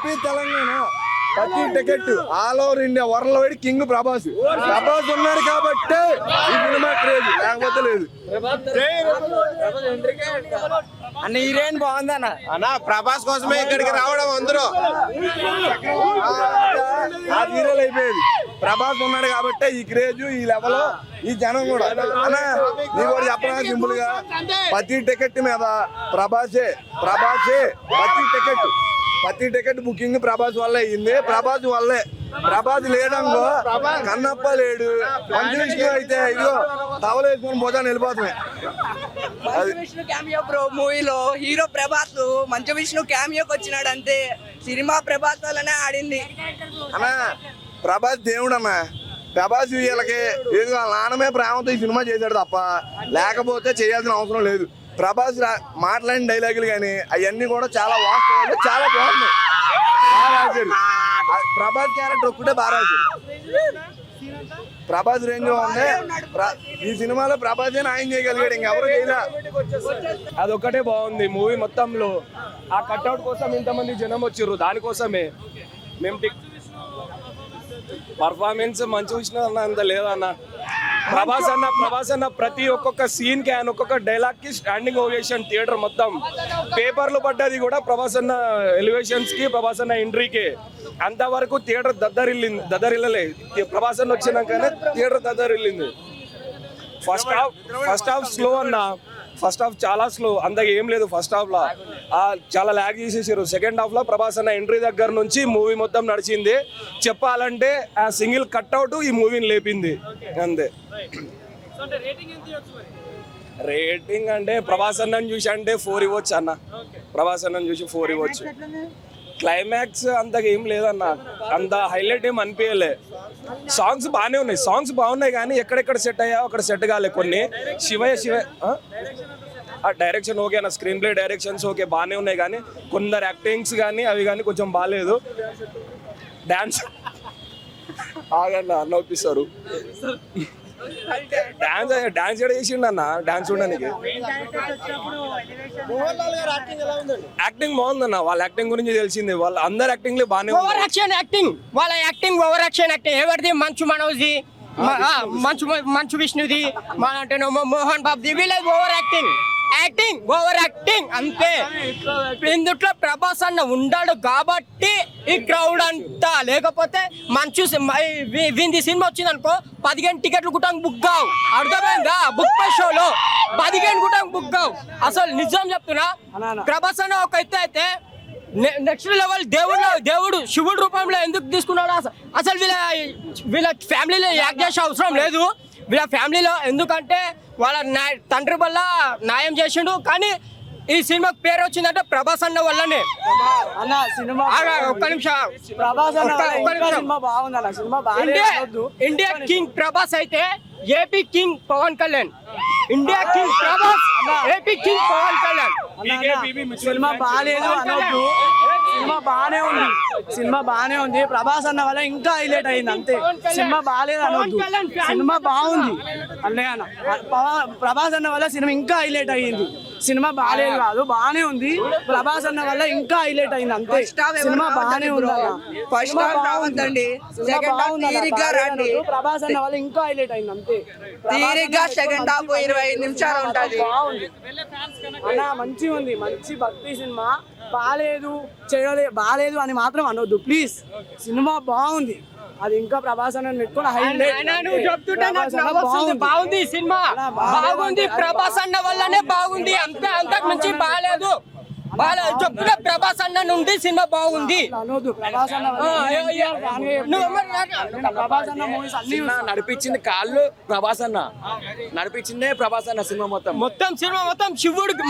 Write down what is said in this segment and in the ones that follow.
AP Telangana ప్రతి ticket all over India world wide king Prabhas ఉన్నాడు కాబట్టి ఈ సినిమా క్రేజ్, లేకపోతే లేదు. అన్న హీరోయిన్ బాగుందన్న. అన్న ప్రభాస్ కోసమే ఇక్కడికి రావడం అందరూ. ఆ హీరోలు అయిపోయేది. ప్రభాస్ ఉన్నాడు కాబట్టి ఈ క్రేజ్, ఈ లెవెల్, ఈ జనం కూడా. అన్న నీకు కూడా చెప్పనా సింపుల్ గా, ప్రతి టికెట్ మీద ప్రభాసే ప్రతి టికెట్ బుకింగ్ ప్రభాస్ వల్ల అయ్యింది. ప్రభాస్ లేడనుకో కన్నప్ప లేడు, మంచి విష్ణు అయితే ఇదిగో తవలేసుకొని పోతాను వెళ్ళిపోతున్నాయి. బ్రో మూవీలో హీరో ప్రభాస్ మంచు విష్ణు క్యామియోకి వచ్చినాడు అంతే. సినిమా ప్రభాస్ వల్లనే ఆడింది అన్న. ప్రభాస్ దేవుడు అన్న. ప్రభాస్ వీళ్ళకి ఏదో నాన్నమే ప్రేమతో ఈ సినిమా చేశాడు తప్ప లేకపోతే చేయాల్సిన అవసరం లేదు. ప్రభాస్ మాట్లాడిన డైలాగులు కానీ అవన్నీ కూడా చాలా వాస్తవాలు, చాలా బాగున్నాయి. బాగా రాశారు. ప్రభాస్ క్యారెక్టర్ ఒక్కటే బాగా రాశారు. ప్రభాస్ రేంజ్ ఉంది. ఈ సినిమాలో ప్రభాసే న్యాయం చేయగలిగాడు, ఇంకెవరు చేయలే. అదొక్కటే బాగుంది మూవీ మొత్తంలో. ఆ కట్అవుట్ కోసం ఇంతమంది జనం వచ్చిర్రు, దానికోసమే. మేము పర్ఫార్మెన్స్ మంచి చూసిన అంత లేదన్న. ప్రభాస్ అన్న ప్రతి ఒక్కొక్క సీన్ కి ఆయన ఒక్కొక్క డైలాగ్ కి స్టాండింగ్ ఓవేషన్. థియేటర్ మొత్తం పేపర్లు పడ్డది కూడా ప్రభాస్ అన్న ఎలివేషన్స్ కి, ప్రభాస్ అన్న ఎంట్రీకి. అంతవరకు థియేటర్ దద్దరిల్లలే. ప్రభాస్ అన్న వచ్చినాకనే థియేటర్ దద్దరిల్లింది. ఫస్ట్ హాఫ్ స్లో అన్న. ఫస్ట్ హాఫ్ చాలా స్లో, అంతగా ఏం లేదు. ఫస్ట్ హాఫ్ లో చాలా ల్యాగ్ చేసేసారు. సెకండ్ హాఫ్ లో ప్రభాస్ అన్న ఎంట్రీ దగ్గర నుంచి మూవీ మొత్తం నడిచింది. చెప్పాలంటే ఆ సింగిల్ కట్అవుట్ ఈ మూవీని లేపింది అంతే. రేటింగ్ అంటే ప్రభాస్ అన్నని చూసి అంటే 4 ఇవ్వచ్చు అన్న. ప్రభాస్ అన్నని చూసి 4 ఇవ్వచ్చు. క్లైమాక్స్ అంతగా ఏం లేదన్న, అంత హైలైట్ ఏం అనిపించలే. సాంగ్స్ బాగున్నాయి కానీ ఎక్కడెక్కడ సెట్ అయ్యా అక్కడ సెట్ కాలే కొన్ని. శివయ్య ఆ డైరెక్షన్ ఓకే అన్న, స్క్రీన్ ప్లే డైరెక్షన్స్ ఓకే బాగానే ఉన్నాయి కానీ కొందరు యాక్టింగ్స్ కానీ అవి కానీ కొంచెం బాగాలేదు. డాన్స్ ఆగన్న అన్న ఒప్పిస్తారు. డాన్స్ ఎక్కడ చేసిండు అన్న? డాన్స్ చూడడానికి యాక్టింగ్ బాగుందన్న. వాళ్ళ యాక్టింగ్ గురించి తెలిసింది. వాళ్ళ అందరు యాక్టింగ్ బాగానే ఓవర్ యాక్షన్ యాక్టింగ్. వాళ్ళ యాక్టింగ్ ఓవర్ యాక్షన్ యాక్టింగ్. ఎవరిది? మంచు మనోజ్ది, మంచు విష్ణుది, అంటే మోహన్ బాబుది. వీళ్ళది ఓవర్ యాక్టింగ్ అంతే. ఇందుట్లో ప్రభాస్ అన్న ఉండాడు కాబట్టి ఈ క్రౌడ్ అంతా. లేకపోతే మంచు వింది సినిమా వచ్చింది అనుకో 15 టికెట్లు గుట్టంగా బుక్ కావు. అర్థమైందా? బుక్ పై షోలో 15 గుట్టంగా బుక్ కావు. అసలు నిజం చెప్తున్నా, ప్రభాస్ అన్న ఒక ఎత్తు అయితే నెక్స్ట్ లెవెల్ దేవుడు శివుడు రూపంలో ఎందుకు తీసుకున్నాడు? అసలు వీళ్ళ ఫ్యామిలీలో యాక్ట్ చేసే అవసరం లేదు. వీళ్ళ ఫ్యామిలీలో ఎందుకంటే వాళ్ళ తండ్రి వల్ల న్యాయం చేసిండు. కానీ ఈ సినిమాకి పేరు వచ్చిందంటే ప్రభాస్ అన్న వల్లనే. ఒక్క నిమిషం. ఇండియా కింగ్ ప్రభాస్ అయితే AP king Pawan Kalyan. India king Prabhas, AP king Pawan Kalyan. Cinema బాగాలేదు అనొద్దు, సినిమా బాగానే ఉంది. ప్రభాస్ అన్న వల్ల ఇంకా హైలైట్ అయింది అంతే. సినిమా బాగాలేదు అనొద్దు, సినిమా బాగుంది అన్నయ్య. ప్రభాస్ అన్న వల్ల సినిమా ఇంకా హైలైట్ అయ్యింది. సినిమా బాగాలేదు కాదు, బాగానే ఉంది. ప్రభాస్ అన్న వల్ల ఇంకా హైలైట్ అయింది అంతే. సినిమా బాగానే ఉంది. ప్రభాస్ అన్న వల్ల ఇంకా హైలైట్ అయింది అంతే. సెకండ్ హాఫ్ 25 నిమిషాలు ఉంటుంది. అన్న మంచిగా ఉంది, మంచి భక్తి సినిమా. బాగాలేదు అని మాత్రం అనొద్దు ప్లీజ్. సినిమా బాగుంది, అది ఇంకా ప్రభాస్ అన్న పెట్టుకుని బాగుంది. సినిమా బాగుంది, ప్రభాస్ అన్న వల్లనే బాగుంది. అంతకు మించి బాగాలేదు. చెప్తున్నా ప్రభాస్ అన్న నుండి సినిమా బాగుంది. నడిపించింది కాళ్ళు ప్రభాస్ అన్న, నడిపించిందే ప్రభాస్ అన్న. సినిమా మొత్తం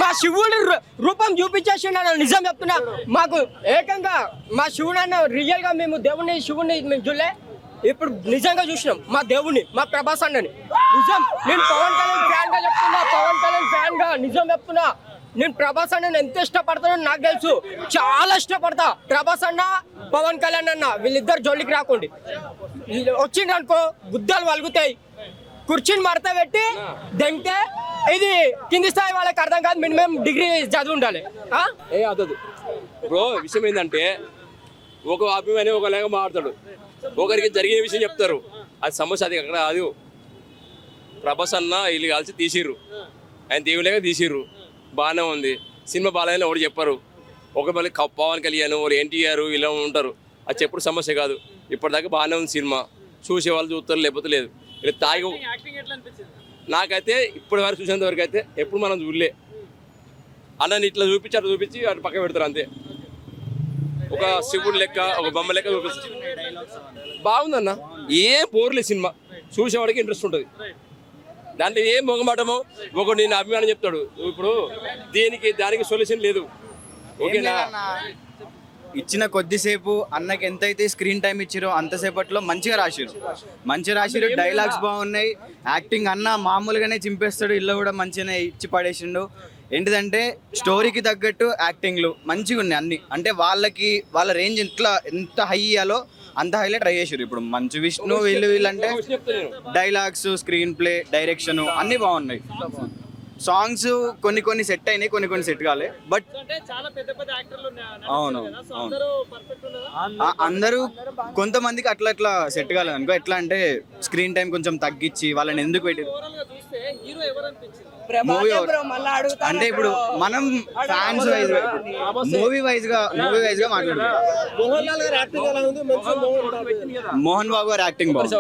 మా శివుడు రూపం చూపించేసిండు. నిజం చెప్తున్నా, మాకు ఏకంగా మా శివుడు అన్న రియల్ గా మేము శివుడిని మేము చూడలే. ఇప్పుడు నిజంగా చూసినాం మా దేవుణ్ణి, మా ప్రభాస్ అన్నని. నిజం, నేను పవన్ కళ్యాణ్ ఫ్యాన్ గా చెప్తున్నా. పవన్ కళ్యాణ్ ఫ్యాన్ గా నిజం చెప్తున్నా. నేను ప్రభాస్ అన్న ఎంత ఇష్టపడతానో నాకు తెలుసు, చాలా ఇష్టపడతా. ప్రభాస్ అన్న, పవన్ కళ్యాణ్ అన్న వీళ్ళిద్దరు జోలికి రాకండి. వచ్చిండ్రు అనుకో గుద్దాలు వలుగుతాయి. కుర్చీని మడత పెట్టి దంటే ఇది కింది స్థాయి వాళ్ళకి అర్థం కాదు. మినిమం డిగ్రీ చదివి ఉండాలి. ఏ అదదు బ్రో. విషయం ఏంటంటే ఒక అభిమాని ఒకలాగా మాట్లాడతాడు, ఒకరికి జరిగే విషయం చెప్తారు. అది సమస్య, అది అక్కడ అది. ప్రభాస్ అన్న వీళ్ళు కలిసి తీసిర్రు, ఆయన దేవుళ్ళగా తీసిర్రు, బాగానే ఉంది. సినిమా బాగాలేదని ఎవరు చెప్పారు. ఒక మళ్ళీ పవన్ కళ్యాణ్ వాళ్ళు ఎన్టీఆర్ ఇలా ఉంటారు, అది చెప్పుడు సమస్య కాదు. ఇప్పటిదాకా బాగానే ఉంది సినిమా, చూసే వాళ్ళు చూస్తారు, లేకపోతే లేదు. ఇలా తాగి నాకైతే ఇప్పటి వరకు చూసేంత వరకు అయితే ఎప్పుడు మనం చూడలే. అన్నని ఇట్లా చూపించి అట్లా చూపించి అటు పక్క పెడతారు అంతే. ఒక శివుడు లెక్క, ఒక బొమ్మ లెక్క చూపిస్తారు. బాగుందన్న, ఏం పోర్లే సినిమా, చూసేవాడికి ఇంట్రెస్ట్ ఉంటుంది. దాంట్లో ఏం మొగమాటమో ఒకటి నేను అభిమానం చెప్తాడు. ఇప్పుడు దానికి సొల్యూషన్ లేదు. ఓకేనా, ఇచ్చిన కొద్దిసేపు అన్నకి ఎంతైతే స్క్రీన్ టైం ఇచ్చారో అంతసేపట్లో మంచిగా రాసిరు. డైలాగ్స్ బాగున్నాయి, యాక్టింగ్ అన్న మామూలుగానే చింపేస్తాడు, ఇల్లు కూడా మంచిగానే ఇచ్చి పడేసిండు. ఏంటిదంటే స్టోరీకి తగ్గట్టు యాక్టింగ్లు మంచిగా ఉన్నాయి అన్ని. అంటే వాళ్ళ రేంజ్ ఎంత హై ఇయ్యాలో అంత హైలైట్ ట్రై చేసారు. ఇప్పుడు మంచు విష్ణు వీళ్ళంటే డైలాగ్స్, స్క్రీన్ ప్లే, డైరెక్షన్ అన్నీ బాగున్నాయి. సాంగ్స్ కొన్ని సెట్ అయినాయి, కొన్ని సెట్ కాలే. బట్ అవును అందరూ కొంతమందికి అట్లా సెట్ కాలేదు అనుకో. ఎట్లా అంటే స్క్రీన్ టైం కొంచెం తగ్గించి వాళ్ళని ఎందుకు పెట్టారు మూవీ. అంటే ఇప్పుడు మనం ఫ్యాన్స్ వైజ్ మూవీ వైజ్ గా మాట్లాడుతున్నాం. మోహన్ బాబు గారు యాక్టింగ్ బాగుంది.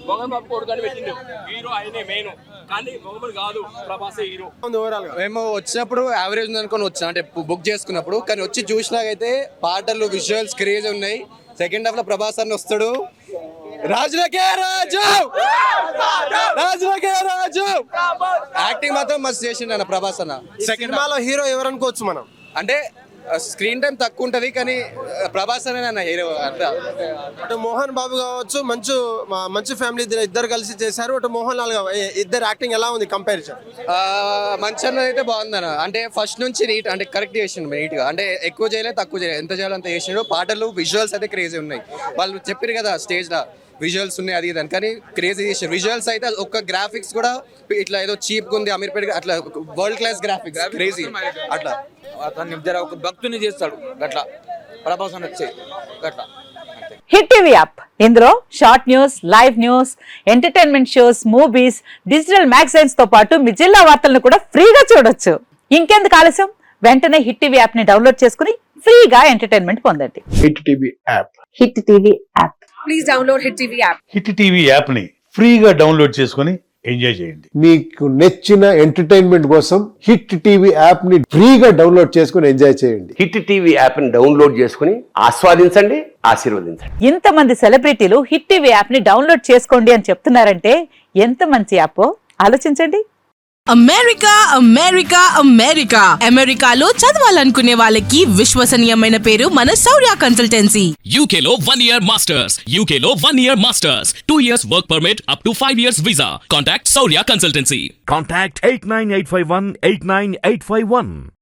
మోహన్ బాబు కొడుకు పెట్టిండు, హీరో ఆయనే మెయిన్, కానీ మొహమ్మద్ కాదు, ప్రభాసే హీరో. మేము వచ్చినప్పుడు యావరేజ్ ఉంది అనుకొని వచ్చాం, అంటే బుక్ చేసుకున్నప్పుడు. కానీ వచ్చి చూసినాకైతే పాటలు, విజువల్స్ క్రేజ్ ఉన్నాయి. సెకండ్ హాఫ్ లో ప్రభాస్ అన్న వస్తాడు, రాజులకే రాజు, యాక్టింగ్ మాత్రం మస్తు చేసిండు అన్న ప్రభాస్ అన్న. సెకండ్ లో హీరో ఎవరు అనుకోవచ్చు మనం? అంటే స్క్రీన్ టైం తక్కువ ఉంటది, కానీ ప్రభాస్ అనే అన్న హీరో. అటు మోహన్ బాబు కావచ్చు, మంచి ఫ్యామిలీ ఇద్దరు కలిసి చేశారు. అటు మోహన్ లాల్ ఇద్దరు యాక్టింగ్ ఎలా ఉంది కంపారిజన్? మంచి అన్నది అయితే బాగుందన్న. అంటే ఫస్ట్ నుంచి నీట్, అంటే కరెక్ట్ చేసిండు నీట్ గా. అంటే ఎక్కువ చేయలేదు, తక్కువ చేయలేదు, ఎంత చేయాలో అంత చేసిండు. పాటలు, విజువల్స్ అయితే క్రేజీ ఉన్నాయి. వాళ్ళు చెప్పారు కదా స్టేజ్ లో విజువల్స్ ఉన్నాయి అది ఇదని, కానీ క్రేజీ చేసారు. విజువల్స్ అయితే ఒక గ్రాఫిక్స్ కూడా ఇట్లా ఏదో చీప్ గా ఉంది, అమీర్పేట అట్లా వరల్డ్ క్లాస్ గ్రాఫిక్స్, క్రేజీ అట్లా. అతన్ని ఒక భక్తుని చేస్తాడు అట్లా ప్రభాస్ అని వచ్చి అట్లా. హిట్ టీవీ యాప్, ఇందులో short news, live news, entertainment shows, movies, digital magazines తో పాటు మీ జిల్లా వార్తలను కూడా ఫ్రీగా చూడొచ్చు. ఇంకెందుకు ఆలస్యం, వెంటనే హిట్ టీవీ యాప్ ని డౌన్లోడ్ చేసుకుని ఫ్రీగా ఎంటర్టైన్మెంట్ పొందండి. Hit TV app, hit TV app, please download hit TV app. Hit TV app ని ఫ్రీగా డౌన్లోడ్ చేసుకుని ఎంజాయ్ చేయండి. మీకు నచ్చిన ఎంటర్టైన్మెంట్ కోసం హిట్ టీవీ యాప్ ని ఫ్రీగా డౌన్లోడ్ చేసుకుని ఎంజాయ్ చేయండి. హిట్ టీవీ యాప్ ని డౌన్లోడ్ చేసుకుని ఆస్వాదించండి, ఆశీర్వదించండి. ఇంతమంది సెలబ్రిటీలు హిట్ టీవీ యాప్ ని డౌన్లోడ్ చేసుకోండి అని చెప్తున్నారంటే ఎంత మంచి యాప్ ఆలోచించండి. అమెరికా అమెరికా అమెరికా అమెరికాలో చదవాలనుకునే వాళ్ళకి విశ్వసనీయమైన పేరు మన శౌర్య కన్సల్టెన్సీ. UK లో 1 year masters, UK లో 1 year masters, 2 years work permit up to 5 years visa. Contact Shaurya Consultancy. Contact 89851 89851.